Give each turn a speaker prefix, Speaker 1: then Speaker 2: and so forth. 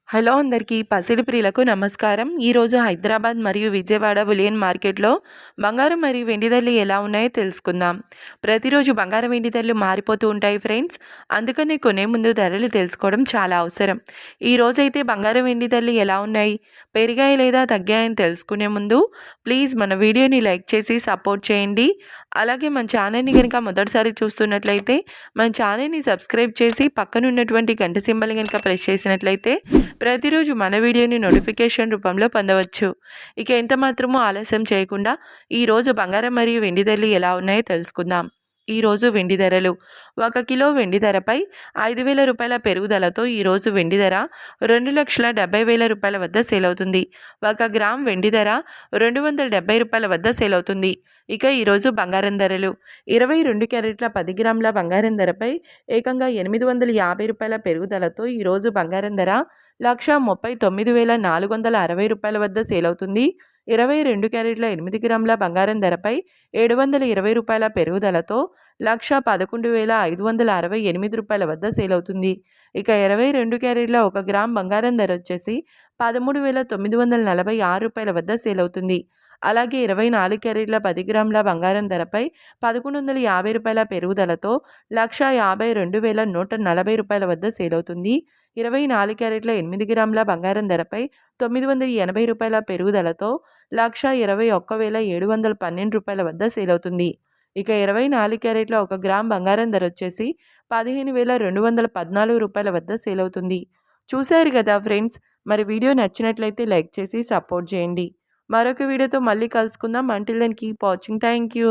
Speaker 1: Hello అందరికీ పసిడి ప్రియులకు నమస్కారం. ఈరోజు హైదరాబాద్ మరియు విజయవాడ బులియన్ మార్కెట్లో బంగారం మరియు వెండి ధరలు ఎలా ఉన్నాయో తెలుసుకుందాం. ప్రతిరోజు బంగారం వెండి ధరలు మారిపోతూ ఉంటాయి ఫ్రెండ్స్. అందుకనే కొనే ముందు ధరలు తెలుసుకోవడం చాలా అవసరం. ఈరోజైతే బంగారం వెండి ధరలు ఎలా ఉన్నాయి, పెరిగాయి లేదా తగ్గాయని తెలుసుకునే ముందు ప్లీజ్ మన వీడియోని లైక్ చేసి సపోర్ట్ చేయండి. అలాగే మన ఛానల్ని కనుక మొదటిసారి చూస్తున్నట్లయితే మన ఛానల్ని సబ్స్క్రైబ్ చేసి పక్కనున్నటువంటి గంట సింబల్ కనుక ప్రెస్ చేసినట్లయితే ప్రతిరోజు మన వీడియోని నోటిఫికేషన్ రూపంలో పొందవచ్చు. ఇక ఎంత మాత్రమూ ఆలస్యం చేయకుండా ఈరోజు బంగారం మరియు వెండి ధరలు ఎలా ఉన్నాయో తెలుసుకుందాం. ఈరోజు వెండి ధరలు 1 కిలో వెండి ధరపై 5,000 రూపాయల పెరుగుదలతో ఈరోజు వెండి ధర 2,70,000 రూపాయల వద్ద సేల్ అవుతుంది. 1 గ్రామ్ వెండి ధర 270 రూపాయల వద్ద సేల్ అవుతుంది. ఇక ఈరోజు బంగారం ధరలు 22 క్యారెట్ల 10 గ్రాముల బంగారం ధరపై ఏకంగా 850 రూపాయల పెరుగుదలతో ఈరోజు బంగారం ధర 1,39,460 రూపాయల వద్ద సేల్ అవుతుంది. 22 క్యారెట్ల 8 గ్రాముల బంగారం ధరపై 720 రూపాయల పెరుగుదలతో 1,11,568 రూపాయల వద్ద సేల్ అవుతుంది. ఇక 22 క్యారెట్ల 1 గ్రామ్ బంగారం ధర వచ్చేసి 13,946 రూపాయల వద్ద సేల్ అవుతుంది. అలాగే 24 క్యారెట్ల 10 గ్రాముల బంగారం ధరపై 1,150 రూపాయల పెరుగుదలతో 1,52,140 రూపాయల వద్ద సేల్ అవుతుంది. 24 క్యారెట్ల 8 గ్రాముల బంగారం ధరపై 980 రూపాయల పెరుగుదలతో 1,21,712 రూపాయల వద్ద సేల్ అవుతుంది. ఇక 24 క్యారెట్ల 1 గ్రామ్ బంగారం ధర వచ్చేసి 15,214 రూపాయల వద్ద సేల్ అవుతుంది. చూశారు కదా ఫ్రెండ్స్, మరి వీడియో నచ్చినట్లయితే లైక్ చేసి సపోర్ట్ చేయండి. మరొక వీడియోతో మళ్ళీ కలుసుకుందాం. Until then keep watching. Thank you.